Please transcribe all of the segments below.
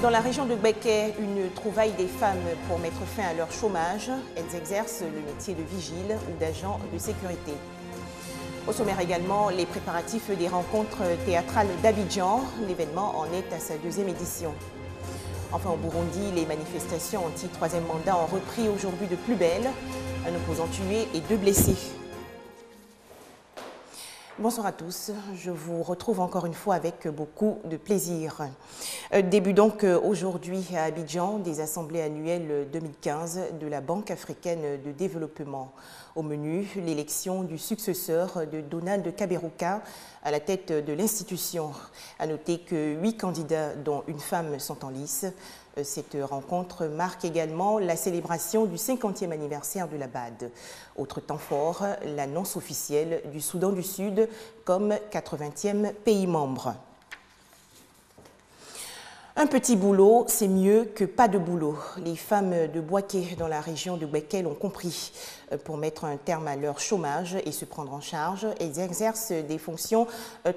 Dans la région de Gbeke, une trouvaille des femmes pour mettre fin à leur chômage. Elles exercent le métier de vigile ou d'agent de sécurité. Au sommaire également, les préparatifs des rencontres théâtrales d'Abidjan. L'événement en est à sa 2e édition. Enfin, au Burundi, les manifestations anti-troisième mandat ont repris aujourd'hui de plus belle. Un opposant tué et 2 blessés. Bonsoir à tous, je vous retrouve encore une fois avec beaucoup de plaisir. Début donc aujourd'hui à Abidjan des assemblées annuelles 2015 de la Banque africaine de développement. Au menu, l'élection du successeur de Donald Kaberuka à la tête de l'institution. À noter que 8 candidats, dont une femme, sont en lice. Cette rencontre marque également la célébration du 50e anniversaire de la BAD. Autre temps fort, l'annonce officielle du Soudan du Sud comme 80e pays membre. Un petit boulot, c'est mieux que pas de boulot. Les femmes de Boaké dans la région de Gbeke l'ont compris. Pour mettre un terme à leur chômage et se prendre en charge, elles exercent des fonctions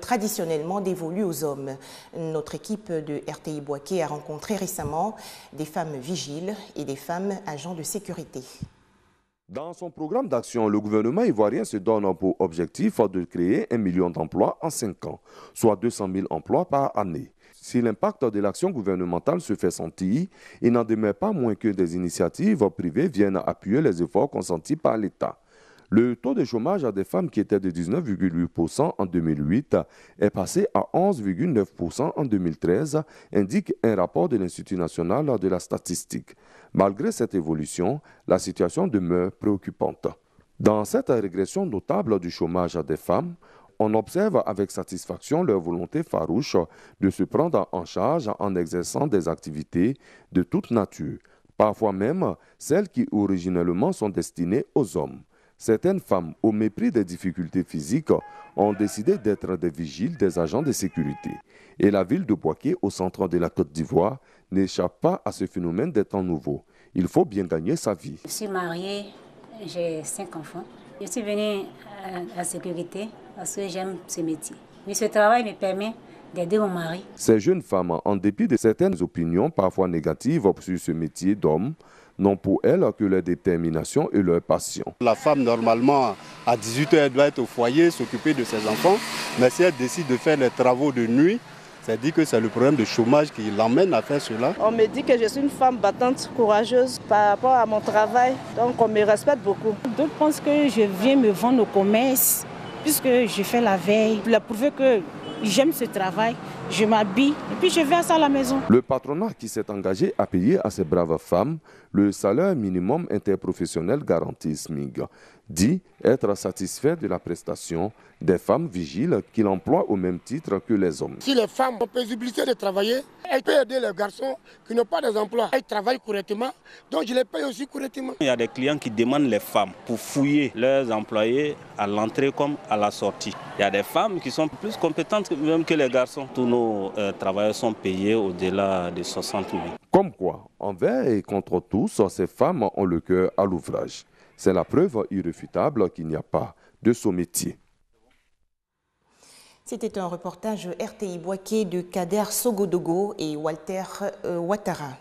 traditionnellement dévolues aux hommes. Notre équipe de RTI Boaké a rencontré récemment des femmes vigiles et des femmes agents de sécurité. Dans son programme d'action, le gouvernement ivoirien se donne pour objectif de créer 1 million d'emplois en 5 ans, soit 200 000 emplois par année. Si l'impact de l'action gouvernementale se fait sentir, il n'en demeure pas moins que des initiatives privées viennent appuyer les efforts consentis par l'État. Le taux de chômage des femmes qui était de 19,8% en 2008 est passé à 11,9% en 2013, indique un rapport de l'Institut national de la statistique. Malgré cette évolution, la situation demeure préoccupante. Dans cette régression notable du chômage des femmes, on observe avec satisfaction leur volonté farouche de se prendre en charge en exerçant des activités de toute nature, parfois même celles qui originellement sont destinées aux hommes. Certaines femmes, au mépris des difficultés physiques, ont décidé d'être des vigiles, des agents de sécurité. Et la ville de Boaké, au centre de la Côte d'Ivoire, n'échappe pas à ce phénomène des temps nouveaux. Il faut bien gagner sa vie. Je suis mariée, j'ai 5 enfants. Je suis venue à la sécurité parce que j'aime ce métier. Mais ce travail me permet d'aider mon mari. Ces jeunes femmes, en dépit de certaines opinions parfois négatives sur ce métier d'homme, n'ont pour elles que leur détermination et leur passion. La femme, normalement, à 18 h, elle doit être au foyer, s'occuper de ses enfants. Mais si elle décide de faire les travaux de nuit, c'est-à-dire que c'est le problème de chômage qui l'emmène à faire cela. On me dit que je suis une femme battante, courageuse par rapport à mon travail, donc on me respecte beaucoup. D'autres pensent que je viens me vendre au commerce, puisque je fais la veille, pour prouver que j'aime ce travail, je m'habille et puis je vais à ça à la maison. Le patronat qui s'est engagé à payer à ces braves femmes le salaire minimum interprofessionnel garanti SMIG dit être satisfait de la prestation des femmes vigiles qu'il emploie au même titre que les hommes. Si les femmes ont possibilité de travailler, elles peuvent aider les garçons qui n'ont pas des emplois. Elles travaillent correctement, donc je les paye aussi correctement. Il y a des clients qui demandent les femmes pour fouiller leurs employés à l'entrée comme à la sortie. Il y a des femmes qui sont plus compétentes même que les garçons. Tous nos travailleurs sont payés au-delà de 60 000. Comme quoi, envers et contre tous, ces femmes ont le cœur à l'ouvrage. C'est la preuve irréfutable qu'il n'y a pas de sous-métier. C'était un reportage RTI Boaké de Kader Sogodogo et Walter Ouattara.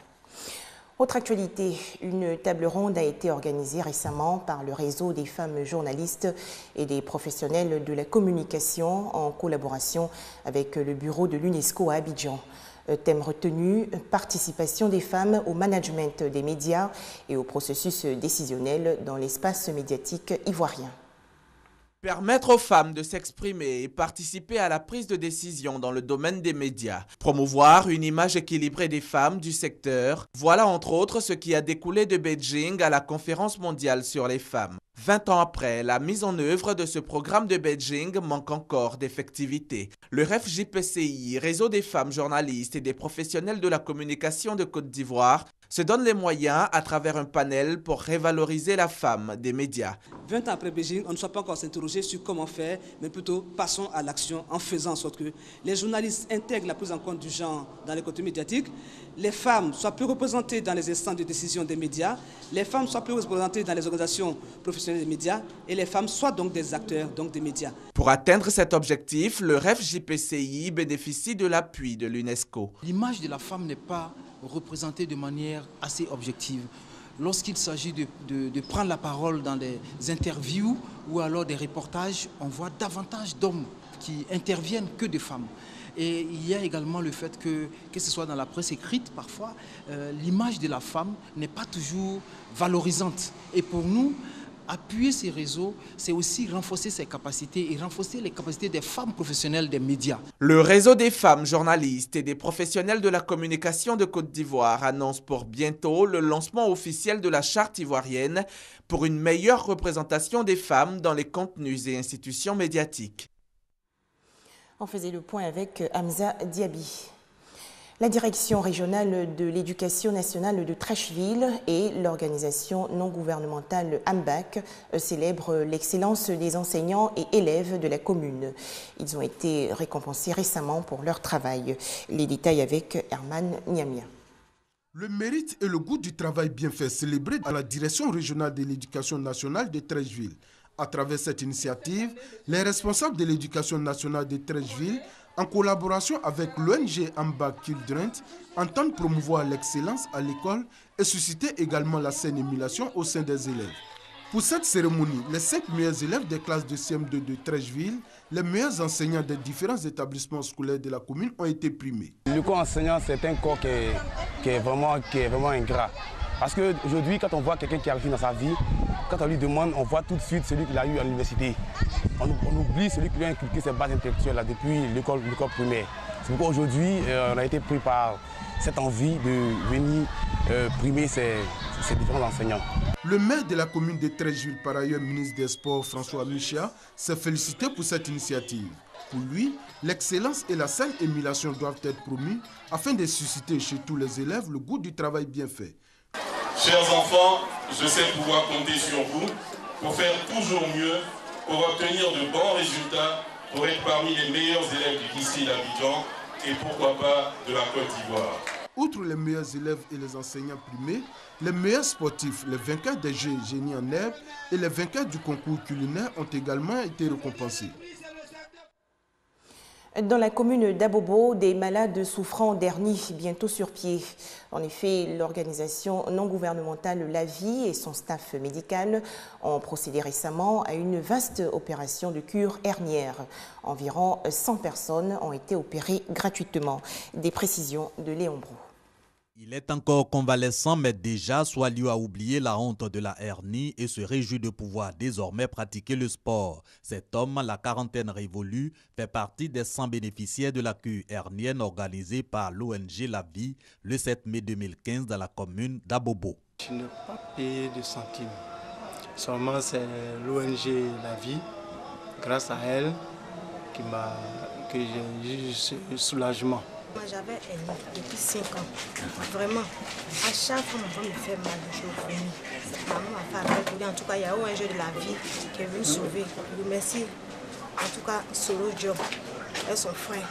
Autre actualité, une table ronde a été organisée récemment par le réseau des femmes journalistes et des professionnels de la communication en collaboration avec le bureau de l'UNESCO à Abidjan. Thème retenu, participation des femmes au management des médias et au processus décisionnel dans l'espace médiatique ivoirien. Permettre aux femmes de s'exprimer et participer à la prise de décision dans le domaine des médias. Promouvoir une image équilibrée des femmes du secteur. Voilà entre autres ce qui a découlé de Beijing à la conférence mondiale sur les femmes. 20 ans après, la mise en œuvre de ce programme de Beijing manque encore d'effectivité. Le REF-JPCI, Réseau des femmes journalistes et des professionnels de la communication de Côte d'Ivoire, se donne les moyens à travers un panel pour révaloriser la femme des médias. 20 ans après Beijing, on ne soit pas encore s'interroger sur comment faire, mais plutôt passons à l'action en faisant en sorte que les journalistes intègrent la prise en compte du genre dans les contenus médiatiques, les femmes soient plus représentées dans les instances de décision des médias, les femmes soient plus représentées dans les organisations professionnelles des médias et les femmes soient donc des acteurs des médias. Pour atteindre cet objectif, le REF-JPCI bénéficie de l'appui de l'UNESCO. L'image de la femme n'est pas représentés de manière assez objective. Lorsqu'il s'agit de prendre la parole dans des interviews ou alors des reportages, on voit davantage d'hommes qui interviennent que de femmes. Et il y a également le fait que ce soit dans la presse écrite, parfois, l'image de la femme n'est pas toujours valorisante. Et pour nous, appuyer ces réseaux, c'est aussi renforcer ses capacités et renforcer les capacités des femmes professionnelles des médias. Le réseau des femmes journalistes et des professionnels de la communication de Côte d'Ivoire annonce pour bientôt le lancement officiel de la charte ivoirienne pour une meilleure représentation des femmes dans les contenus et institutions médiatiques. On faisait le point avec Hamza Diaby. La direction régionale de l'éducation nationale de Treichville et l'organisation non gouvernementale AMBAC célèbrent l'excellence des enseignants et élèves de la commune. Ils ont été récompensés récemment pour leur travail. Les détails avec Herman Niamia. Le mérite et le goût du travail bien fait célébré à la direction régionale de l'éducation nationale de Treichville. À travers cette initiative, les responsables de l'éducation nationale de Treichville, en collaboration avec l'ONG AMBAC Children, entendent promouvoir l'excellence à l'école et susciter également la saine émulation au sein des élèves. Pour cette cérémonie, les 5 meilleurs élèves des classes de CM2 de Treichville, les meilleurs enseignants des différents établissements scolaires de la commune ont été primés. Le corps enseignant, c'est un corps qui est vraiment ingrat. Parce qu'aujourd'hui, quand on voit quelqu'un qui a réussi dans sa vie, quand on lui demande, on voit tout de suite celui qu'il a eu à l'université. On oublie celui qui lui a inculqué ses bases intellectuelles là, depuis l'école primaire. C'est pourquoi aujourd'hui, on a été pris par cette envie de venir primer ces différents enseignants. Le maire de la commune de Treichville, par ailleurs ministre des Sports, François Michéa, s'est félicité pour cette initiative. Pour lui, l'excellence et la saine émulation doivent être promues afin de susciter chez tous les élèves le goût du travail bien fait. Chers enfants, je sais pouvoir compter sur vous pour faire toujours mieux, pour obtenir de bons résultats, pour être parmi les meilleurs élèves d'ici d'Abidjan et pourquoi pas de la Côte d'Ivoire. Outre les meilleurs élèves et les enseignants primés, les meilleurs sportifs, les vainqueurs des Jeux Génie en herbe et les vainqueurs du concours culinaire ont également été récompensés. Dans la commune d'Abobo, des malades souffrant d'hernie bientôt sur pied. En effet, l'organisation non gouvernementale La Vie et son staff médical ont procédé récemment à une vaste opération de cure hernière. Environ 100 personnes ont été opérées gratuitement. Des précisions de Léon Brou. Il est encore convalescent, mais déjà Swaliou a oublié la honte de la hernie et se réjouit de pouvoir désormais pratiquer le sport. Cet homme, la quarantaine révolue, fait partie des 100 bénéficiaires de la cure hernienne organisée par l'ONG La Vie le 7 mai 2015 dans la commune d'Abobo. Je n'ai pas payé de centimes. Seulement c'est l'ONG La Vie, grâce à elle, que j'ai eu ce soulagement. Moi j'avais hernie depuis 5 ans. Vraiment, à chaque fois mon ventre me fait mal, je suis venue. C'est pas moi, ma femme. En tout cas, il y a ONG de La Vie qui est venu sauver. Je remercie en tout cas Solo Job et son frère,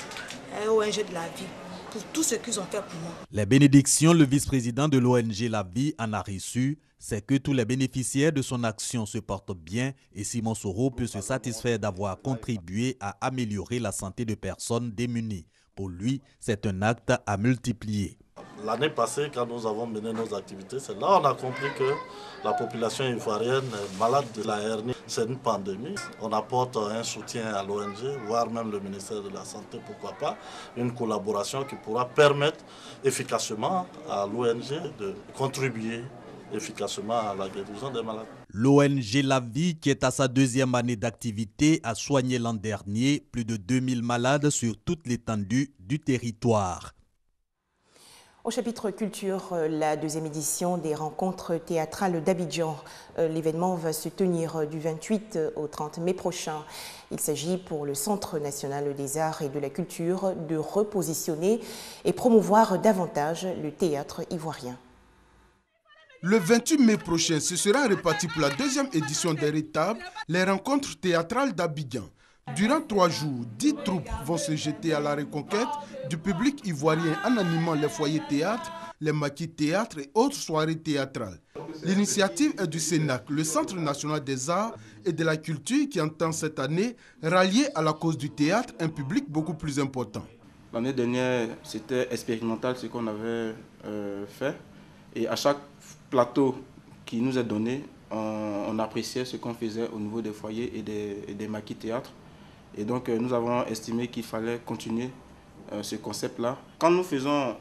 et ONG de La Vie, pour tout ce qu'ils ont fait pour moi. Les bénédictions, le vice-président de l'ONG La Vie en a reçu. C'est que tous les bénéficiaires de son action se portent bien et Simon Soro peut se satisfaire d'avoir contribué à améliorer la santé de personnes démunies. Pour lui, c'est un acte à multiplier. L'année passée, quand nous avons mené nos activités, c'est là qu'on a compris que la population ivoirienne est malade de la hernie. C'est une pandémie. On apporte un soutien à l'ONG, voire même le ministère de la Santé, pourquoi pas, une collaboration qui pourra permettre efficacement à l'ONG de contribuer efficacement à la guérison des malades. L'ONG La Vie, qui est à sa 2e année d'activité, a soigné l'an dernier plus de 2000 malades sur toute l'étendue du territoire. Au chapitre culture, la 2e édition des rencontres théâtrales d'Abidjan. L'événement va se tenir du 28 au 30 mai prochain. Il s'agit pour le Centre national des arts et de la culture de repositionner et promouvoir davantage le théâtre ivoirien. Le 28 mai prochain, ce sera reparti pour la 2e édition des Rétables, les rencontres théâtrales d'Abidjan. Durant 3 jours, 10 troupes vont se jeter à la reconquête du public ivoirien en animant les foyers théâtre, les maquis théâtre et autres soirées théâtrales. L'initiative est du CENAC, le Centre national des arts et de la culture, qui entend cette année rallier à la cause du théâtre un public beaucoup plus important. L'année dernière, c'était expérimental ce qu'on avait fait. Et à chaque plateau qui nous est donné, on appréciait ce qu'on faisait au niveau des foyers et des maquis théâtres. Et donc, nous avons estimé qu'il fallait continuer ce concept-là. Quand nous faisons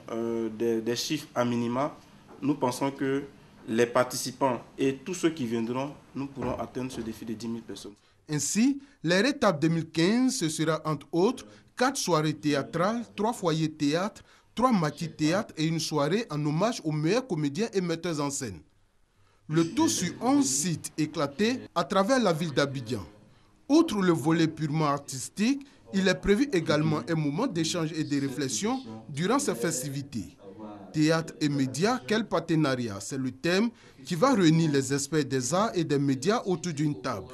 des chiffres à minima, nous pensons que les participants et tous ceux qui viendront, nous pourrons atteindre ce défi de 10 000 personnes. Ainsi, les étapes 2015, ce sera entre autres 4 soirées théâtrales, 3 foyers théâtre, 3 maquis théâtre et une soirée en hommage aux meilleurs comédiens et metteurs en scène. Le tout sur 11 sites éclatés à travers la ville d'Abidjan. Outre le volet purement artistique, il est prévu également un moment d'échange et de réflexion durant ces festivités. Théâtre et médias, quel partenariat? C'est le thème qui va réunir les experts des arts et des médias autour d'une table.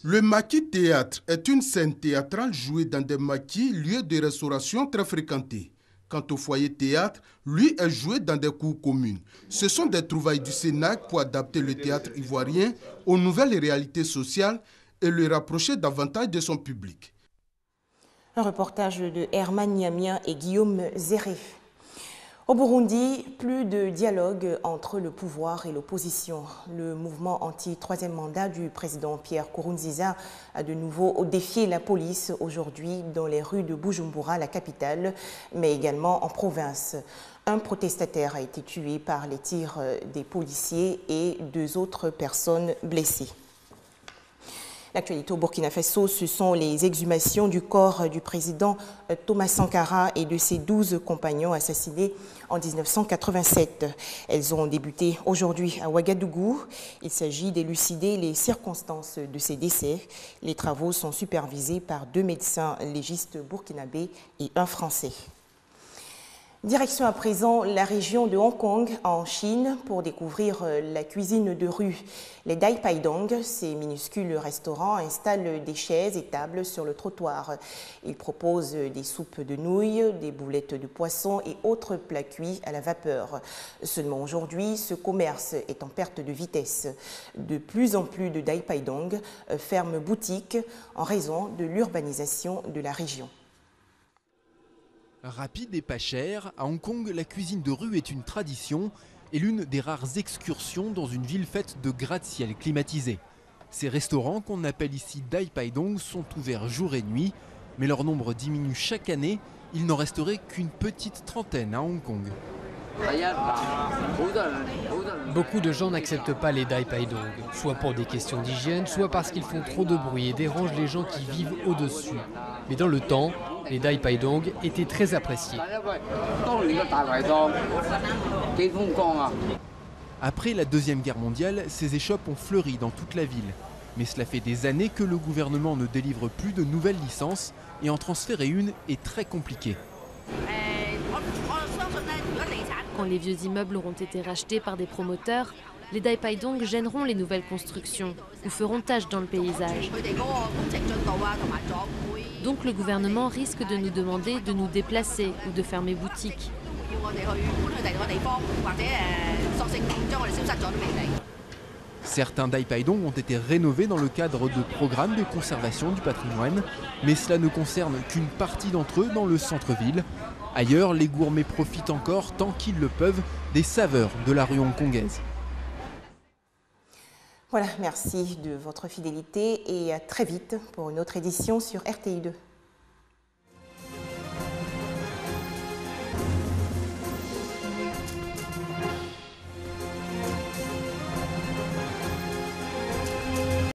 Le maquis théâtre est une scène théâtrale jouée dans des maquis, lieux de restauration très fréquentés. Quant au foyer théâtre, lui est joué dans des cours communes. Ce sont des trouvailles du Sénac pour adapter le théâtre ivoirien aux nouvelles réalités sociales et le rapprocher davantage de son public. Un reportage de Herman Niamien et Guillaume Zéré. Au Burundi, plus de dialogue entre le pouvoir et l'opposition. Le mouvement anti-troisième mandat du président Pierre Nkurunziza a de nouveau défié la police aujourd'hui dans les rues de Bujumbura, la capitale, mais également en province. Un protestataire a été tué par les tirs des policiers et 2 autres personnes blessées. L'actualité au Burkina Faso, ce sont les exhumations du corps du président Thomas Sankara et de ses 12 compagnons assassinés en 1987. Elles ont débuté aujourd'hui à Ouagadougou. Il s'agit d'élucider les circonstances de ces décès. Les travaux sont supervisés par 2 médecins légistes burkinabés et 1 Français. Direction à présent la région de Hong Kong en Chine pour découvrir la cuisine de rue. Les Dai Pai Dong, ces minuscules restaurants, installent des chaises et tables sur le trottoir. Ils proposent des soupes de nouilles, des boulettes de poisson et autres plats cuits à la vapeur. Seulement aujourd'hui, ce commerce est en perte de vitesse. De plus en plus de Dai Pai Dong ferment boutique en raison de l'urbanisation de la région. Rapide et pas cher, à Hong Kong, la cuisine de rue est une tradition et l'une des rares excursions dans une ville faite de gratte-ciel climatisés. Ces restaurants, qu'on appelle ici Dai Pai Dong, sont ouverts jour et nuit, mais leur nombre diminue chaque année. Il n'en resterait qu'une petite trentaine à Hong Kong. Beaucoup de gens n'acceptent pas les Dai Pai Dong, soit pour des questions d'hygiène, soit parce qu'ils font trop de bruit et dérangent les gens qui vivent au-dessus. Mais dans le temps, les Dai Pai Dong étaient très appréciés. Après la Deuxième Guerre mondiale, ces échoppes ont fleuri dans toute la ville. Mais cela fait des années que le gouvernement ne délivre plus de nouvelles licences et en transférer une est très compliqué. Quand les vieux immeubles auront été rachetés par des promoteurs, les Dai Pai Dong gêneront les nouvelles constructions ou feront tache dans le paysage. Donc le gouvernement risque de nous demander de nous déplacer ou de fermer boutique. Certains Dai Pai Dong ont été rénovés dans le cadre de programmes de conservation du patrimoine, mais cela ne concerne qu'une partie d'entre eux dans le centre-ville. Ailleurs, les gourmets profitent encore, tant qu'ils le peuvent, des saveurs de la rue hongkongaise. Voilà, merci de votre fidélité et à très vite pour une autre édition sur RTI2.